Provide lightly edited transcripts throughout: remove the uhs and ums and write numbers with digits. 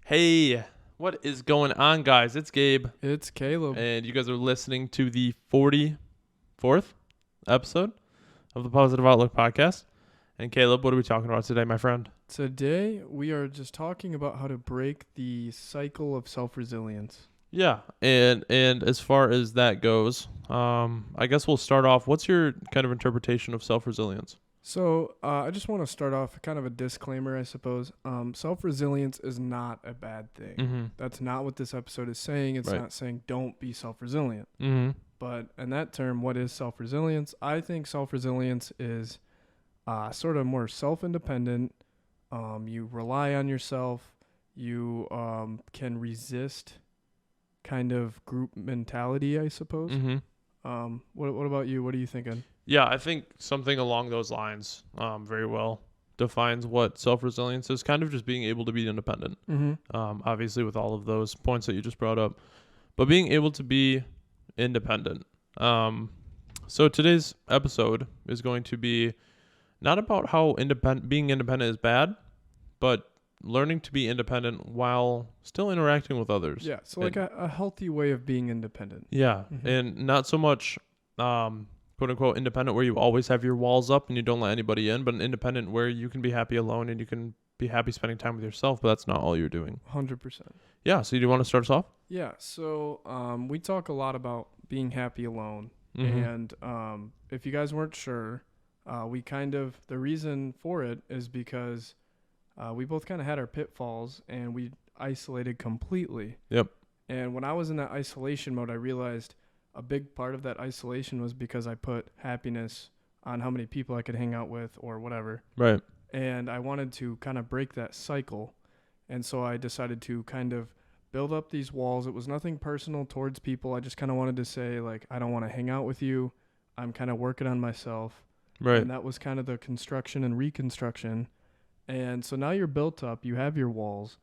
Hey, what is going on, guys? It's Gabe, It's Caleb. and you guys are listening to the 44th episode of the Positive Outlook podcast. And Caleb, what are we talking about today, my friend? Today we are just talking about how to break the cycle of self-resilience. Yeah, and as far as that goes, I guess we'll start off. What's your kind of interpretation of self-resilience? So I just want to start off kind of a disclaimer, I suppose. Self-resilience is not a bad thing. Mm-hmm. That's not what this episode is saying. It's Right. not saying don't be self-resilient. Mm-hmm. But in that term, what is self-resilience? I think self-resilience is sort of more self-independent. You rely on yourself. You can resist kind of group mentality, I suppose. Mm-hmm. What about you? What are you thinking? Yeah, I think something along those lines very well defines what self-resilience is, kind of just being able to be independent. Mm-hmm. Obviously with all of those points that you just brought up, but being able to be independent. So today's episode is going to be not about how being independent is bad, but learning to be independent while still interacting with others. Yeah, so like a healthy way of being independent. Yeah, Mhm. and not so much quote unquote independent where you always have your walls up and you don't let anybody in, but an independent where you can be happy alone and you can be happy spending time with yourself, but that's not all you're doing. 100%. Yeah, so do you want to start us off? Yeah, so we talk a lot about being happy alone. Mm-hmm. And if you guys weren't sure, the reason for it is because we both kind of had our pitfalls and we isolated completely. Yep. And when I was in that isolation mode, I realized a big part of that isolation was because I put happiness on how many people I could hang out with or whatever. Right. And I wanted to kind of break that cycle. And so I decided to kind of build up these walls. It was nothing personal towards people. I just kind of wanted to say, like, I don't want to hang out with you. I'm kind of working on myself. Right. And that was kind of the construction and reconstruction. And so now you're built up. You have your walls.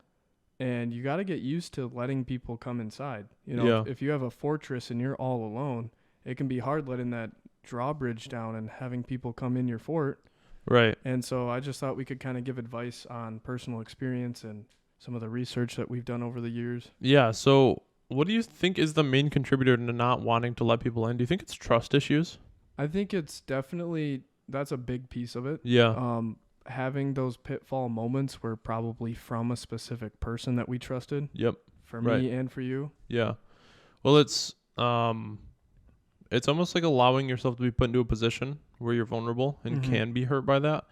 And you got to get used to letting people come inside. You know, Yeah. if you have a fortress and you're all alone, it can be hard letting that drawbridge down and having people come in your fort. Right. And so I just thought we could kind of give advice on personal experience and some of the research that we've done over the years. Yeah. So what do you think is the main contributor to not wanting to let people in? Do you think it's trust issues? I think it's definitely, that's a big piece of it. Yeah. Having those pitfall moments were probably from a specific person that we trusted. Yep. For Right. me and for you. Yeah. Well, it's almost like allowing yourself to be put into a position where you're vulnerable and Mhm. can be hurt by that.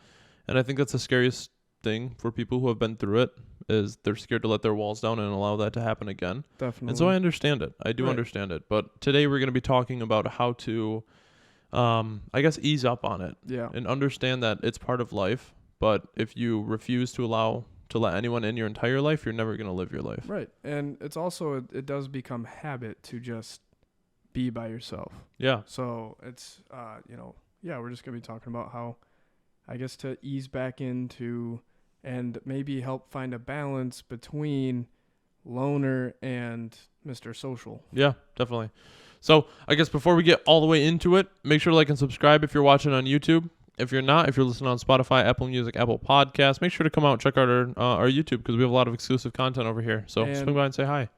And I think that's the scariest thing for people who have been through it is they're scared to let their walls down and allow that to happen again. Definitely. And so I understand it. I do Right. understand it. But today we're going to be talking about how to, I guess, ease up on it Yeah. and understand that it's part of life. But if you refuse to let anyone in your entire life, you're never going to live your life. Right. And it's also, it does become habit to just be by yourself. Yeah. So it's, we're just going to be talking about how, I guess, to ease back into and maybe help find a balance between loner and Mr. Social. Yeah, definitely. So I guess before we get all the way into it, make sure to like and subscribe if you're watching on YouTube. If you're not, if you're listening on Spotify, Apple Music, Apple Podcasts, make sure to come out and check out our YouTube because we have a lot of exclusive content over here. So And swing by and say hi.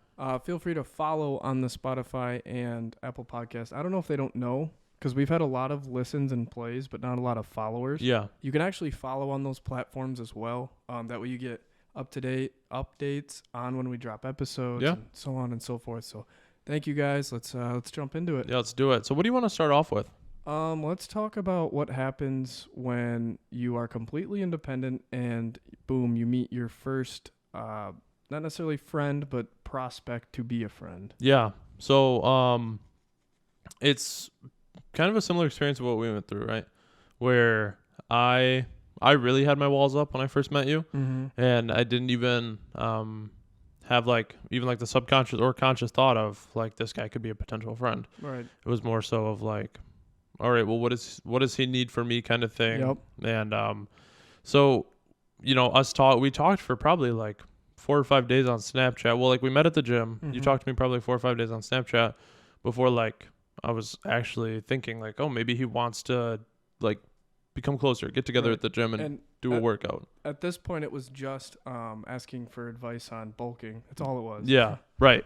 Feel free to follow on the Spotify and Apple Podcast. I don't know if they don't know because we've had a lot of listens and plays, but not a lot of followers. Yeah. You can actually follow on those platforms as well. That way you get up-to-date updates on when we drop episodes and so on and so forth. So thank you guys. Let's jump into it. Yeah, let's do it. So what do you want to start off with? Let's talk about what happens when you are completely independent and boom, you meet your first, not necessarily friend, but prospect to be a friend. Yeah. So it's kind of a similar experience to what we went through, right? Where I really had my walls up when I first met you, and I didn't even have even the subconscious or conscious thought of like this guy could be a potential friend. Right. It was more so of like, all right, well, what does he need from me kind of thing. Yep. And so we talked for probably like 4 or 5 days on Snapchat. Well, like we met at the gym. You talked to me probably 4 or 5 days on Snapchat before like I was actually thinking like, oh, maybe he wants to like become closer, get together Right. at the gym and do a at, workout. at this point, it was just asking for advice on bulking. That's all it was. Yeah, right.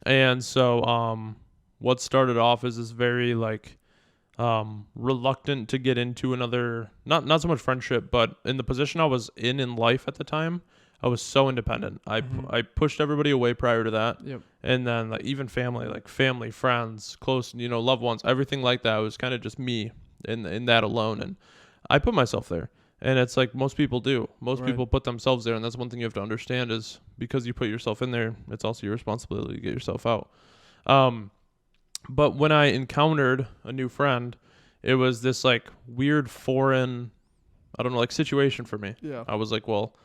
And so what started off as this very like reluctant to get into another, not so much friendship, but in the position I was in life at the time, I was so independent. I pushed everybody away prior to that. Yep. And then like even family, friends, close, loved ones, everything like that was kind of just me in that alone. And I put myself there. And it's like most people do. Most Right. people put themselves there, and that's one thing you have to understand is because you put yourself in there, it's also your responsibility to get yourself out. But when I encountered a new friend, it was this like weird foreign, I don't know, like situation for me. Yeah. I was like, well,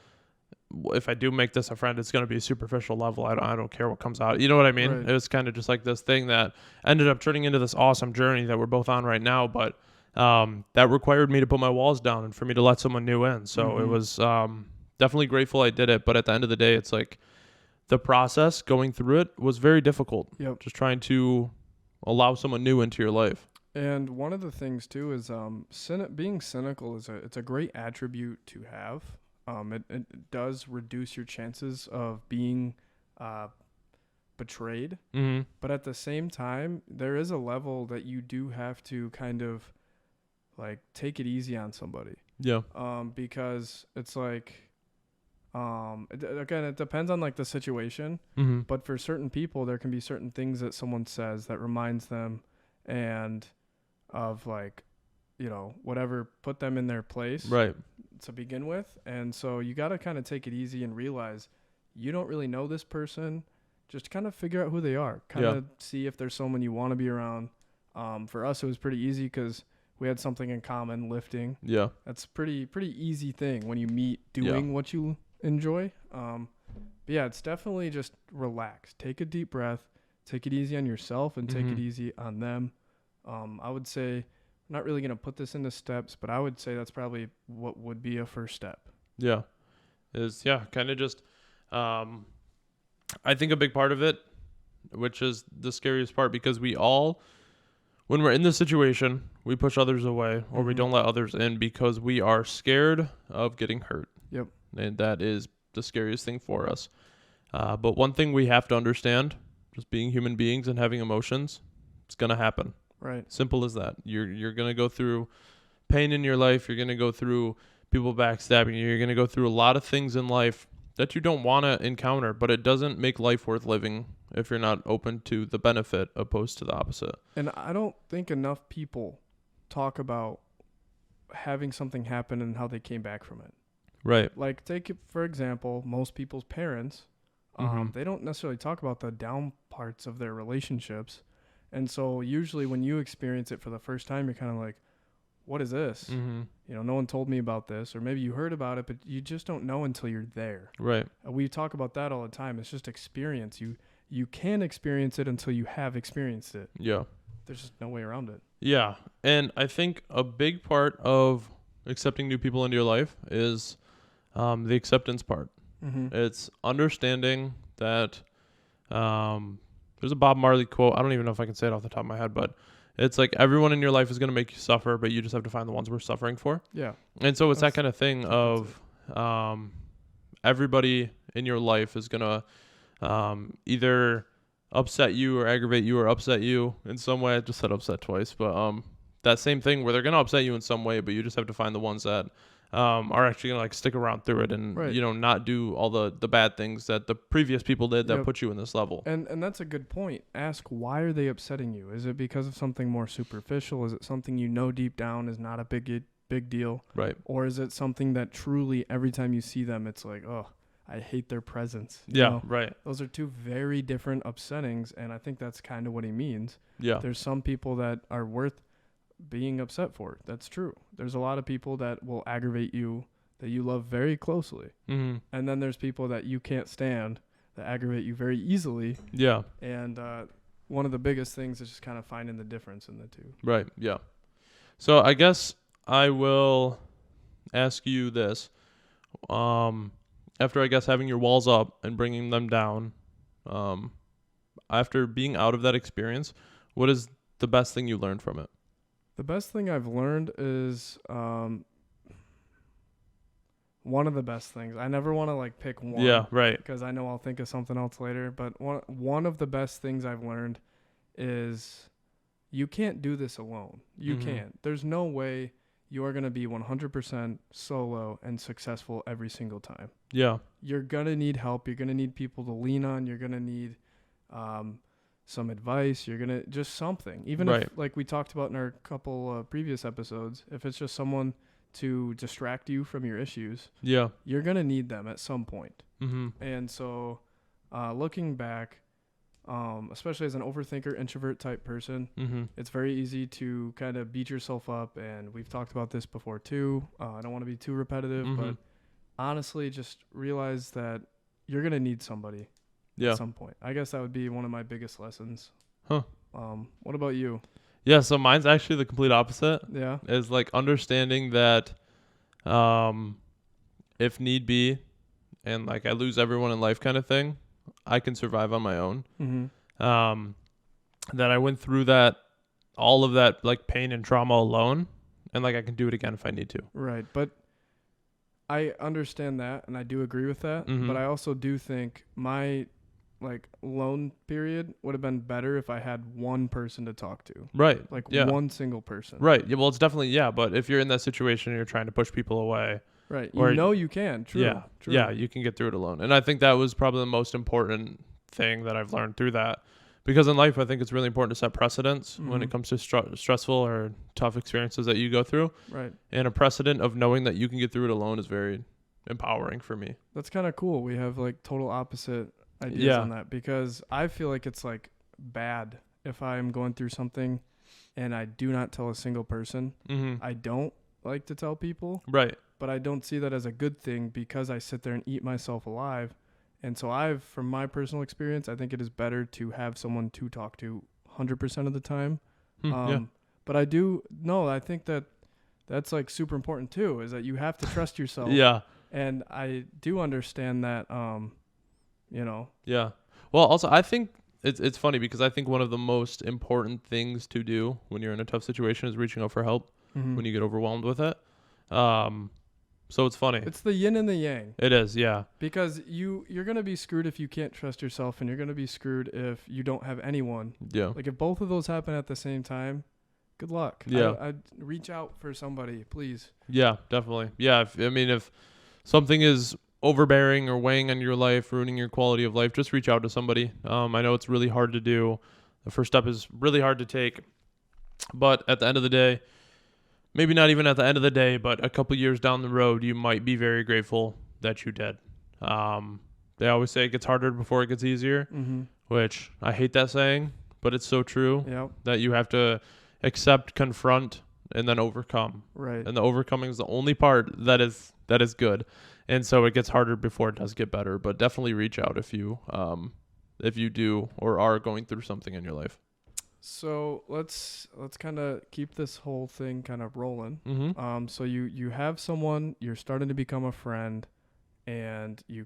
if I do make this a friend, it's going to be a superficial level. I don't care what comes out. You know what I mean? Right. It was kind of just like this thing that ended up turning into this awesome journey that we're both on right now. But that required me to put my walls down and for me to let someone new in. So it was definitely grateful I did it. But at the end of the day, it's like the process going through it was very difficult. Yep. Just trying to allow someone new into your life. And one of the things too is being cynical it's a great attribute to have. It does reduce your chances of being betrayed. Mm-hmm. But at the same time, there is a level that you do have to kind of like take it easy on somebody. Yeah. Because it's like, again, it depends on like the situation. Mm-hmm. But for certain people, there can be certain things that someone says that reminds them and of like, whatever put them in their place Right. to begin with. And so you got to kind of take it easy and realize you don't really know this person. Just kind of figure out who they are. Kind of see if there's someone you want to be around. For us, it was pretty easy because we had something in common, lifting. Yeah. That's pretty easy thing when you meet doing what you enjoy. But yeah, it's definitely just relax. Take a deep breath. Take it easy on yourself and take it easy on them. I would say, I'm not really going to put this into steps, but I would say that's probably what would be a first step. Yeah. Kind of just, I think a big part of it, which is the scariest part, because we all, when we're in this situation, we push others away or we don't let others in because we are scared of getting hurt. Yep. And that is the scariest thing for us. But one thing we have to understand, just being human beings and having emotions, it's going to happen. Right. Simple as that. You're going to go through pain in your life. You're going to go through people backstabbing you. You're going to go through a lot of things in life that you don't want to encounter, but it doesn't make life worth living if you're not open to the benefit opposed to the opposite. And I don't think enough people talk about having something happen and how they came back from it. Right. Like, take it, for example, most people's parents, they don't necessarily talk about the down parts of their relationships. And so usually when you experience it for the first time, you're kind of like, what is this? No one told me about this. Or maybe you heard about it, but you just don't know until you're there. Right. We talk about that all the time. It's just experience. You can experience it until you have experienced it. Yeah. There's just no way around it. Yeah. And I think a big part of accepting new people into your life is the acceptance part. It's understanding that there's a Bob Marley quote. I don't even know if I can say it off the top of my head, but it's like everyone in your life is going to make you suffer, but you just have to find the ones we're suffering for. Yeah. And so it's that kind of thing of everybody in your life is going to either upset you or aggravate you or upset you in some way. I just said upset twice, but that same thing where they're going to upset you in some way, but you just have to find the ones that are actually going to like stick around through it and, not do all the bad things that the previous people did that put you in this level. And that's a good point. Ask, why are they upsetting you? Is it because of something more superficial? Is it something deep down is not a big deal? Right. Or is it something that truly every time you see them, it's like, oh, I hate their presence. Right. Those are two very different upsettings, and I think that's kind of what he means. Yeah. There's some people that are worth being upset for. That's true. There's a lot of people that will aggravate you that you love very closely. And then there's people that you can't stand that aggravate you very easily. Yeah. And one of the biggest things is just kind of finding the difference in the two. Right. Yeah. So I guess I will ask you this. After, I guess, having your walls up and bringing them down, after being out of that experience, what is the best thing you learned from it? The best thing I've learned is one of the best things. I never want to like pick one. Yeah, right. Because I know I'll think of something else later. But one of the best things I've learned is you can't do this alone. You can't. There's no way you are going to be 100% solo and successful every single time. Yeah. You're going to need help. You're going to need people to lean on. You're going to need some advice. You're going to just something. Even if, like we talked about in our couple previous episodes, if it's just someone to distract you from your issues, you're going to need them at some point. And so looking back, especially as an overthinker, introvert type person, it's very easy to kind of beat yourself up. And we've talked about this before too. I don't want to be too repetitive, but honestly, just realize that you're going to need somebody at some point. I guess that would be one of my biggest lessons. What about you? Yeah, so mine's actually the complete opposite. Yeah. Is like understanding that if need be and like I lose everyone in life kind of thing, I can survive on my own. That I went through all of that like pain and trauma alone, and like I can do it again if I need to. Right. But I understand that, and I do agree with that. But I also do think my like lone period would have been better if I had one person to talk to. Right. Like one single person. Right. Yeah. Well, it's definitely, but if you're in that situation and you're trying to push people away. Right. You can. True. Yeah. True. Yeah. You can get through it alone. And I think that was probably the most important thing that I've learned through that. Because in life, I think it's really important to set precedents when it comes to stressful or tough experiences that you go through. Right. And a precedent of knowing that you can get through it alone is very empowering for me. That's kind of cool. We have like total opposite ideas on that, because I feel like it's like bad if I'm going through something and I do not tell a single person. I don't like to tell people. Right. But I don't see that as a good thing because I sit there and eat myself alive. And so from my personal experience, I think it is better to have someone to talk to 100% of the time. But I think that's like super important too, is that you have to trust yourself. And I do understand that, Yeah. Well, also, I think it's funny because I think one of the most important things to do when you're in a tough situation is reaching out for help when you get overwhelmed with it. So it's funny. It's the yin and the yang. It is, yeah. Because you're going to be screwed if you can't trust yourself, and you're going to be screwed if you don't have anyone. Yeah. Like if both of those happen at the same time, good luck. Yeah. I'd reach out for somebody, please. Yeah, definitely. Yeah. If something is overbearing or weighing on your life, ruining your quality of life, just reach out to somebody. I know it's really hard to do. The first step is really hard to take. But at the end of the day, maybe not even at the end of the day, but a couple years down the road, you might be very grateful that you did. They always say it gets harder before it gets easier, which I hate that saying, but it's so true that you have to accept, confront, and then overcome. Right. And the overcoming is the only part that is good. And so it gets harder before it does get better, but definitely reach out if you do or are going through something in your life. So let's kind of keep this whole thing kind of rolling. So you have someone, you're starting to become a friend, and do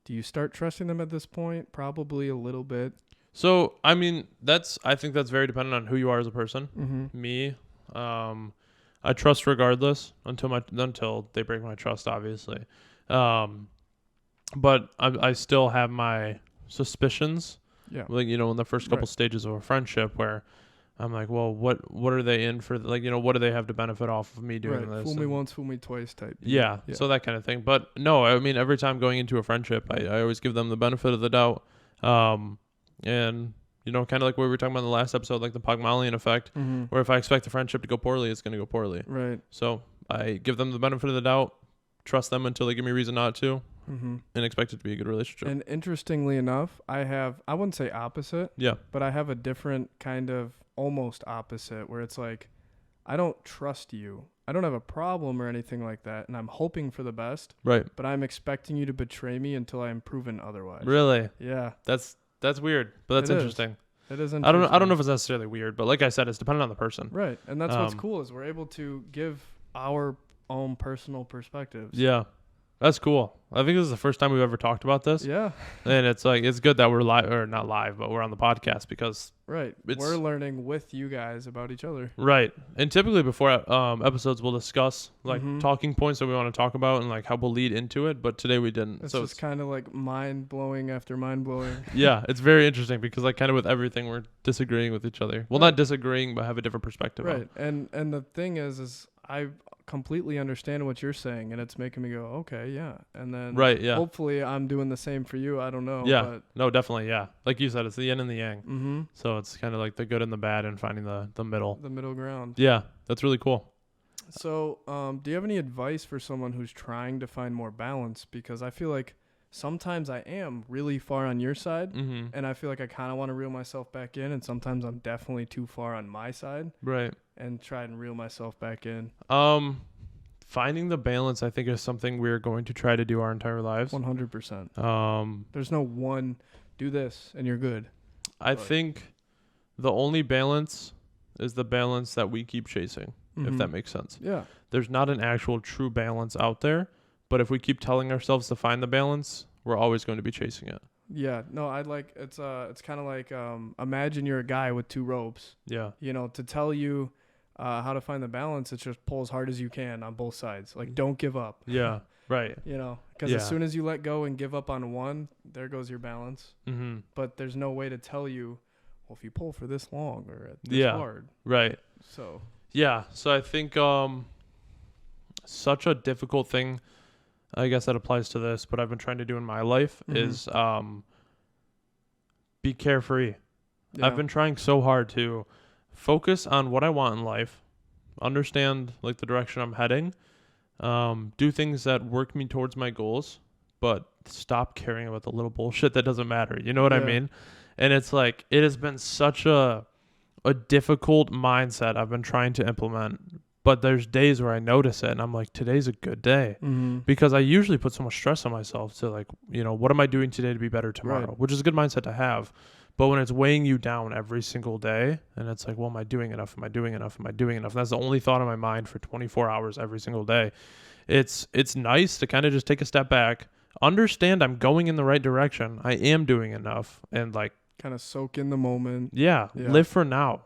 you start trusting them at this point? Probably a little bit. So I think that's very dependent on who you are as a person. Me, I trust regardless until they break my trust, obviously. But I still have my suspicions. Yeah. Like, in the first couple stages of a friendship where I'm like, well, what are they in for? Like, what do they have to benefit off of me doing this? Fool me once, fool me twice type. Yeah. So that kind of thing. But no, every time going into a friendship, I always give them the benefit of the doubt. And, kind of like what we were talking about in the last episode, like the Pygmalion effect, where if I expect the friendship to go poorly, it's going to go poorly. Right. So I give them the benefit of the doubt, trust them until they give me reason not to. And expect it to be a good relationship. And interestingly enough, I wouldn't say opposite, but I have a different kind of almost opposite where it's like, I don't trust you. I don't have a problem or anything like that, and I'm hoping for the best. Right. But I'm expecting you to betray me until I am proven otherwise. Really? Yeah. That's weird, but that's interesting. It is interesting. I don't know if it's necessarily weird, but like I said, it's dependent on the person. Right. And that's what's cool is we're able to give our own personal perspectives. Yeah. That's cool. I think this is the first time we've ever talked about this. Yeah. And it's like, it's good that we're live, or not live, but we're on the podcast because. Right. We're learning with you guys about each other. Right. And typically before episodes, we'll discuss like talking points that we want to talk about and like how we'll lead into it. But today we didn't. It's so just kind of like mind blowing after mind blowing. Yeah. It's very interesting because like kind of with everything, we're disagreeing with each other. Well, not disagreeing, but have a different perspective. Right. And the thing is I completely understand what you're saying, and it's making me go, okay, yeah. And then hopefully I'm doing the same for you. I don't know. Yeah. But no, definitely. Yeah. Like you said, it's the yin and the yang. Mm-hmm. So it's kind of like the good and the bad and finding the middle. The middle ground. Yeah. That's really cool. So do you have any advice for someone who's trying to find more balance? Because I feel like sometimes I am really far on your side, and I feel like I kind of want to reel myself back in, and sometimes I'm definitely too far on my side. Right. And try and reel myself back in. Finding the balance, I think, is something we're going to try to do our entire lives. 100%. There's no one, do this and you're good. I think the only balance is the balance that we keep chasing, if that makes sense. Yeah. There's not an actual true balance out there, but if we keep telling ourselves to find the balance, we're always going to be chasing it. Yeah. No, it's kind of like, imagine you're a guy with two ropes. Yeah. You know, to tell you how to find the balance, it's just pull as hard as you can on both sides. Like, don't give up. Yeah. Right. You know, because as soon as you let go and give up on one, there goes your balance. But there's no way to tell you, well, if you pull for this long or at this hard. Right. So. Yeah. So I think such a difficult thing, I guess that applies to this, but I've been trying to do in my life is be carefree. Yeah. I've been trying so hard to focus on what I want in life, understand like the direction I'm heading, do things that work me towards my goals, but stop caring about the little bullshit that doesn't matter. You know what I mean? And it's like, it has been such a difficult mindset I've been trying to implement, but there's days where I notice it and I'm like, today's a good day, because I usually put so much stress on myself to like, you know, what am I doing today to be better tomorrow, which is a good mindset to have. But when it's weighing you down every single day and it's like, well, am I doing enough? Am I doing enough? Am I doing enough? And that's the only thought in my mind for 24 hours every single day. It's nice to kind of just take a step back, understand I'm going in the right direction. I am doing enough, and like kind of soak in the moment. Yeah, live for now.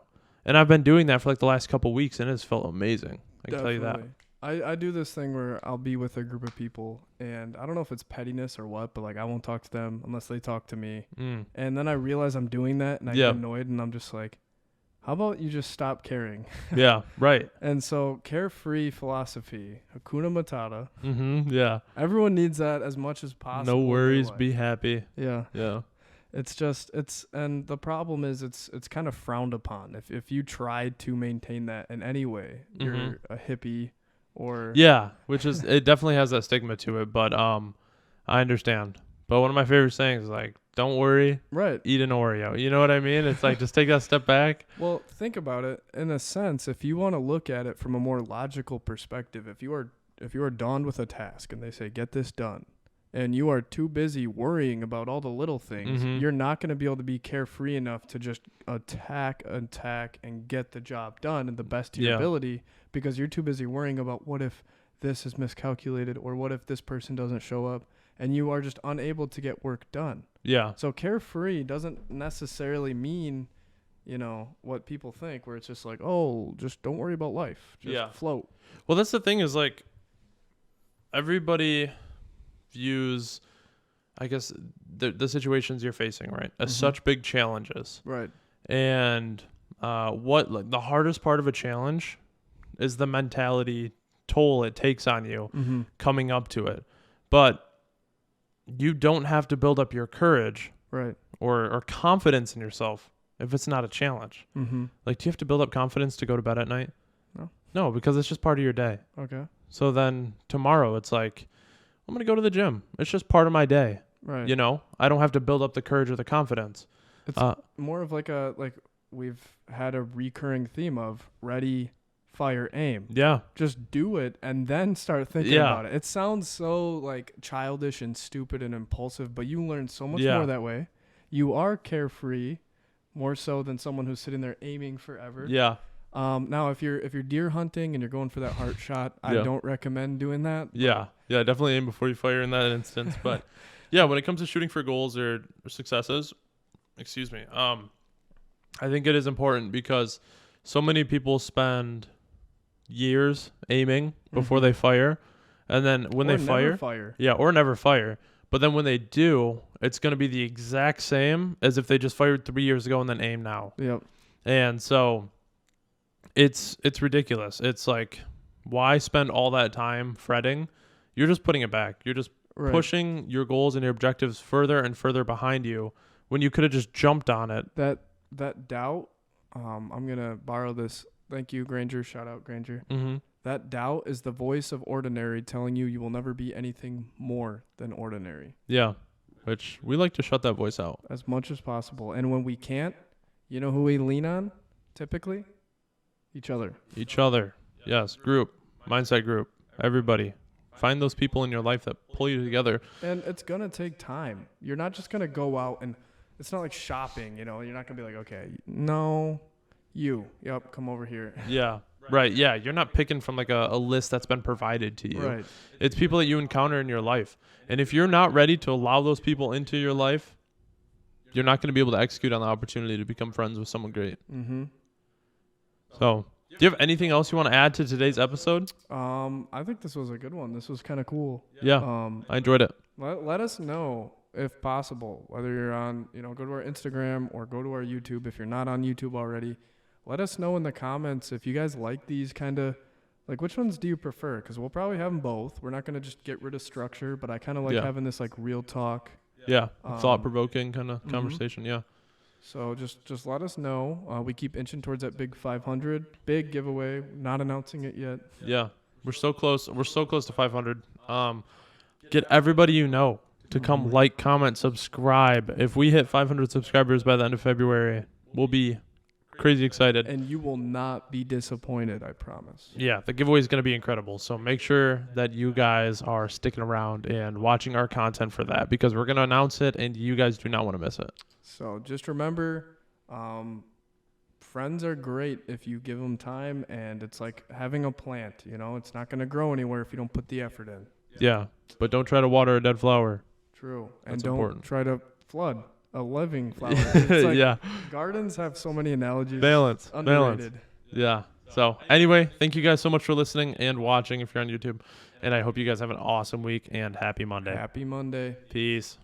And I've been doing that for like the last couple of weeks and it's felt amazing. I can tell you that. I do this thing where I'll be with a group of people and I don't know if it's pettiness or what, but like I won't talk to them unless they talk to me. And then I realize I'm doing that and I get annoyed and I'm just like, how about you just stop caring? Yeah, right. And so carefree philosophy, Hakuna Matata. Yeah. Everyone needs that as much as possible. No worries, be happy. Yeah. Yeah. And the problem is it's kind of frowned upon. If you try to maintain that in any way, you're a hippie. Or which is, it definitely has that stigma to it, but I understand. But one of my favorite sayings is like, don't worry, eat an Oreo. You know what I mean? It's like, just take that step back. Well, think about it in a sense. If you want to look at it from a more logical perspective, if you are dawned with a task and they say, get this done, and you are too busy worrying about all the little things, you're not going to be able to be carefree enough to just attack, and get the job done in the best of your ability, because you're too busy worrying about what if this is miscalculated or what if this person doesn't show up, and you are just unable to get work done. Yeah. So carefree doesn't necessarily mean, you know, what people think, where it's just like, oh, just don't worry about life. Just float. Well, that's the thing is like, everybody views, I guess, the situations you're facing, right, as such big challenges. Right. And what like the hardest part of a challenge is the mentality toll it takes on you coming up to it. But you don't have to build up your courage or confidence in yourself if it's not a challenge. Like, do you have to build up confidence to go to bed at night? No, because it's just part of your day. Okay. So then tomorrow it's like, I'm going to go to the gym. It's just part of my day. Right. You know, I don't have to build up the courage or the confidence. It's more of like we've had a recurring theme of ready, fire, aim. Yeah. Just do it and then start thinking about it. It sounds so like childish and stupid and impulsive, but you learn so much more that way. You are carefree more so than someone who's sitting there aiming forever. Yeah. Now if you're deer hunting and you're going for that heart shot, I Yeah. don't recommend doing that. Yeah, definitely aim before you fire in that instance. But yeah, when it comes to shooting for goals or successes, excuse me, I think it is important because so many people spend years aiming before they fire, and then when Or they never fire, yeah, or never fire. But then when they do, it's going to be the exact same as if they just fired 3 years ago and then aim now. Yep. And so it's ridiculous. It's like, why spend all that time fretting? You're just putting it back. You're just Right. pushing your goals and your objectives further and further behind you when you could have just jumped on it. That doubt. I'm gonna borrow this. Thank you, Granger. Shout out, Granger. Mm-hmm. That doubt is the voice of ordinary telling you will never be anything more than ordinary. Yeah, which we like to shut that voice out. As much as possible. And when we can't, you know who we lean on typically? Each other. Each other. Yes, group, mindset group, everybody. Find those people in your life that pull you together. And it's going to take time. You're not just going to go out and it's not like shopping, you know. You're not going to be like, okay, no, yep, come over here. Yeah, right. Yeah, you're not picking from like a list that's been provided to you. Right. It's people that you encounter in your life. And if you're not ready to allow those people into your life, you're not going to be able to execute on the opportunity to become friends with someone great. Mm-hmm. So, do you have anything else you want to add to today's episode? I think this was a good one. This was kind of cool. Yeah, I enjoyed it. Let us know if possible, whether you're on, go to our Instagram or go to our YouTube. If you're not on YouTube already, let us know in the comments if you guys like these kind of, like, which ones do you prefer? Because we'll probably have them both. We're not going to just get rid of structure, but I kind of like having this like real talk. Yeah, thought-provoking kind of conversation, yeah. So just let us know. We keep inching towards that big 500. Big giveaway. Not announcing it yet. Yeah, we're so close. We're so close to 500. Get everybody you know to come like, comment, subscribe. If we hit 500 subscribers by the end of February, we'll be crazy excited. And you will not be disappointed, I promise. Yeah, the giveaway is going to be incredible. So make sure that you guys are sticking around and watching our content for that, because we're going to announce it and you guys do not want to miss it. So just remember, friends are great if you give them time, and it's like having a plant. It's not going to grow anywhere if you don't put the effort in. Yeah, but don't try to water a dead flower. True. That's and don't important. try to flood a living flower. It's like Yeah. Gardens have so many analogies. Balance. Underrated. Yeah. So anyway, thank you guys so much for listening and watching if you're on YouTube. And I hope you guys have an awesome week and happy Monday. Happy Monday. Peace.